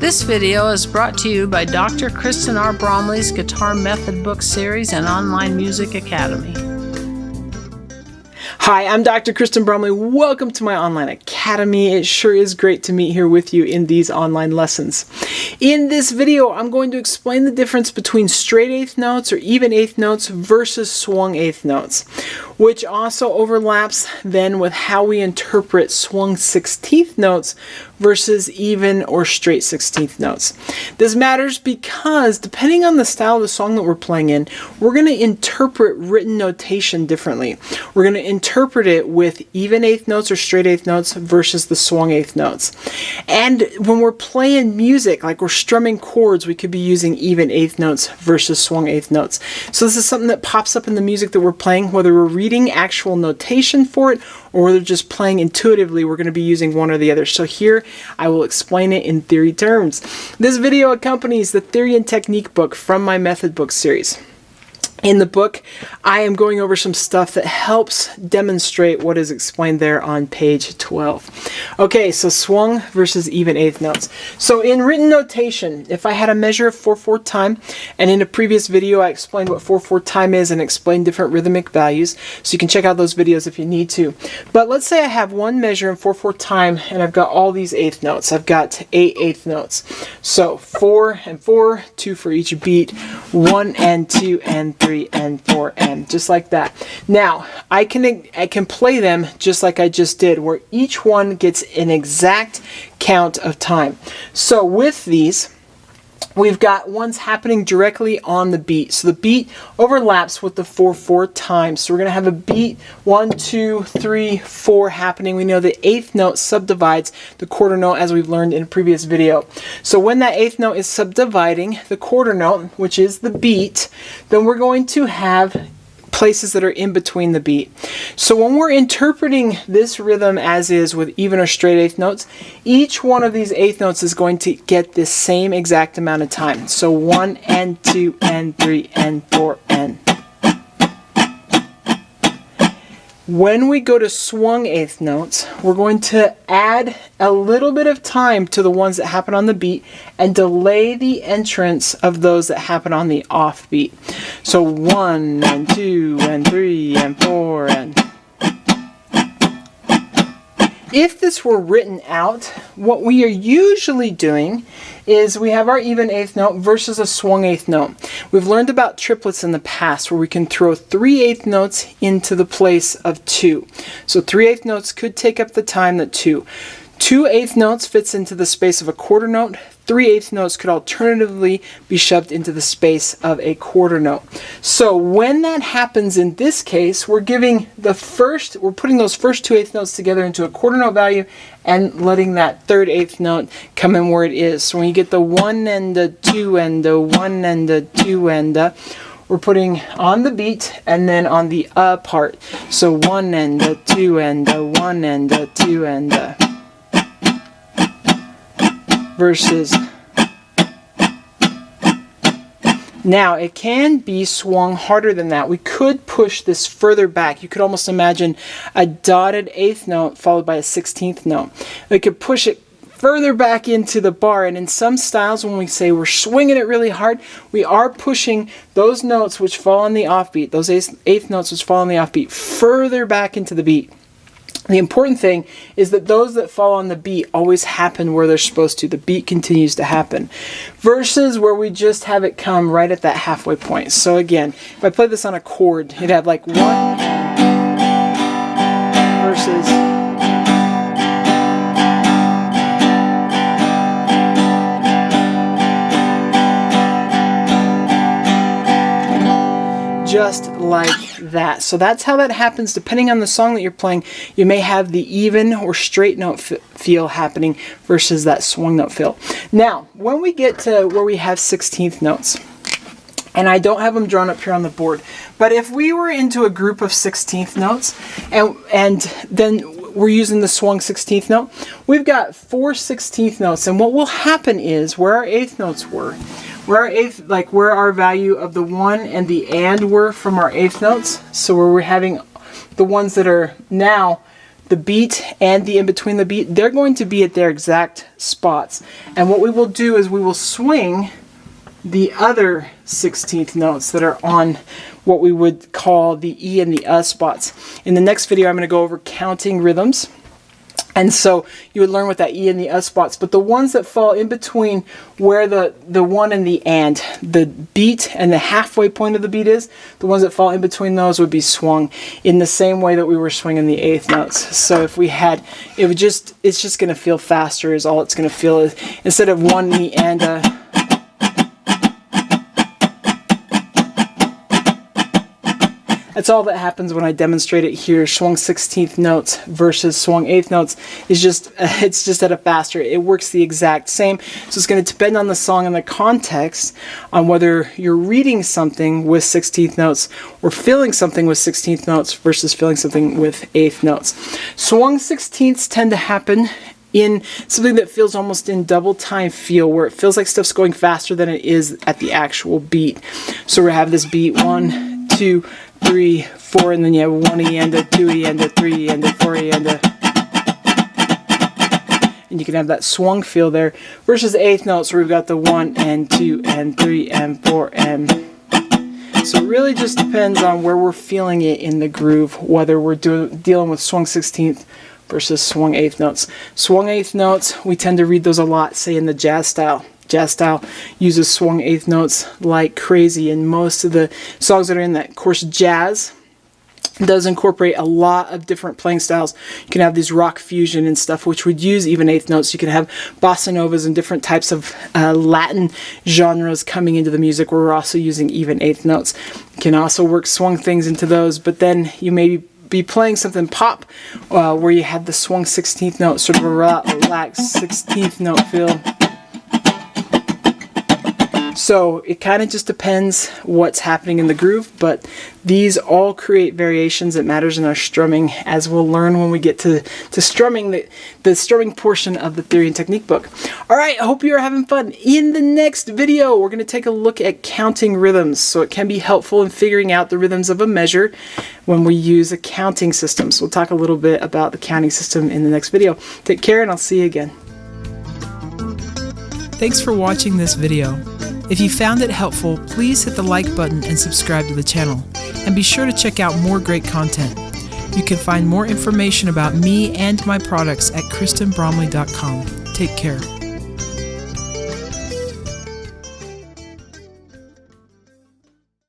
This video is brought to you by Dr. Kristen R. Bromley's Guitar Method Book Series and Online Music Academy. Hi, I'm Dr. Kristen Bromley. Welcome to my online academy. It sure is great to meet here with you in these online lessons. In this video, I'm going to explain the difference between straight eighth notes or even eighth notes versus swung eighth notes, which also overlaps then with how we interpret swung 16th notes versus even or straight 16th notes. This matters because depending on the style of the song that we're playing in, we're going to interpret written notation differently. We're going to interpret it with even eighth notes or straight eighth notes versus the swung eighth notes. And when we're playing music, like we're strumming chords, we could be using even eighth notes versus swung eighth notes. So this is something that pops up in the music that we're playing, whether we're reading actual notation for it or whether just playing intuitively, we're going to be using one or the other. So here I will explain it in theory terms. This video accompanies the Theory and Technique book from my Method Book series. In the book, I am going over some stuff that helps demonstrate what is explained there on page 12. Okay, so swung versus even eighth notes. So in written notation, if I had a measure of 4/4 time, and in a previous video I explained what 4/4 time is and explained different rhythmic values, so you can check out those videos if you need to. But let's say I have one measure in 4/4 time and I've got all these eighth notes. I've got 8 eighth notes. So 4 and 4, 2 for each beat, 1 and 2 and 3 and 4 and just like that. Now I can play them just like I just did, where each one gets an exact count of time. So with these, we've got ones happening directly on the beat. So the beat overlaps with the 4/4 time. So we're going to have a beat 1, 2, 3, 4 happening. We know the eighth note subdivides the quarter note as we've learned in a previous video. So when that eighth note is subdividing the quarter note, which is the beat, then we're going to have places that are in between the beat. So when we're interpreting this rhythm as is with even or straight eighth notes, each one of these eighth notes is going to get the same exact amount of time. So 1 and 2 and 3 and 4 and. When we go to swung eighth notes, we're going to add a little bit of time to the ones that happen on the beat and delay the entrance of those that happen on the off beat. So 1 and 2 and 3 and 4 and. If this were written out, what we are usually doing is we have our even eighth note versus a swung eighth note. We've learned about triplets in the past where we can throw 3 eighth notes into the place of 2. So 3 eighth notes could take up the time that 2. 2 eighth notes fits into the space of a quarter note. 3 eighth notes could alternatively be shoved into the space of a quarter note. So when that happens in this case, we're putting those first 2 eighth notes together into a quarter note value and letting that third eighth note come in where it is. So when you get the 1 and the 2 and the 1 and the 2 and we're putting on the beat and then on the part. So 1 and the 2 and the 1 and the 2 and the versus. Now it can be swung harder than that. We could push this further back. You could almost imagine a dotted eighth note followed by a 16th note. We could push it further back into the bar, and in some styles when we say we're swinging it really hard, we are pushing those notes which fall on the offbeat, those eighth notes which fall on the offbeat, further back into the beat. The important thing is that those that fall on the beat always happen where they're supposed to. The beat continues to happen. Versus where we just have it come right at that halfway point. So again, if I play this on a chord, you'd have like 1 versus just like that. So that's how that happens. Depending on the song that you're playing, you may have the even or straight note feel happening versus that swung note feel. Now, when we get to where we have 16th notes, and I don't have them drawn up here on the board, but if we were into a group of 16th notes and then we're using the swung 16th note, we've got 4 16th notes, and what will happen is where our eighth notes were, where our value of the 1 and the and were from our eighth notes, so where we're having the ones that are now the beat and the in between the beat, they're going to be at their exact spots. And what we will do is we will swing the other 16th notes that are on what we would call the E and the spots. In the next video, I'm going to go over counting rhythms. And so you would learn what that E and the spots, but the ones that fall in between where the one and the beat and the halfway point of the beat is, the ones that fall in between those would be swung in the same way that we were swinging the eighth notes. So if we had, it's just going to feel faster is all it's going to feel. Is instead of one E and a, that's all that happens when I demonstrate it here. Swung 16th notes versus swung 8th notes is it's just at a faster. It works the exact same. So it's going to depend on the song and the context on whether you're reading something with 16th notes or feeling something with 16th notes versus feeling something with 8th notes. Swung 16ths tend to happen in something that feels almost in double time feel, where it feels like stuff's going faster than it is at the actual beat. So we have this beat 1, 2, 3, 4, and then you have 1 E and a 2 E and a 3 E and a 4 E and a, and you can have that swung feel there versus the eighth notes where we've got the 1 and 2 and 3 and 4 and. So it really just depends on where we're feeling it in the groove, whether we're dealing with swung 16th versus swung 8th notes. Swung 8th notes, we tend to read those a lot, say in the jazz style. Jazz style uses swung 8th notes like crazy, and most of the songs that are in that course jazz does incorporate a lot of different playing styles. You can have these rock fusion and stuff which would use even 8th notes. You can have bossa novas and different types of Latin genres coming into the music where we're also using even 8th notes. You can also work swung things into those, but then you may be playing something pop where you have the swung 16th note, sort of a relaxed 16th note feel. So it kind of just depends what's happening in the groove, but these all create variations that matters in our strumming, as we'll learn when we get to strumming, the strumming portion of the theory and technique book. All right, I hope you're having fun. In the next video, we're going to take a look at counting rhythms, so it can be helpful in figuring out the rhythms of a measure when we use a counting system. So we'll talk a little bit about the counting system in the next video. Take care, and I'll see you again. Thanks for watching this video. If you found it helpful, please hit the like button and subscribe to the channel. And be sure to check out more great content. You can find more information about me and my products at KristenBromley.com. Take care.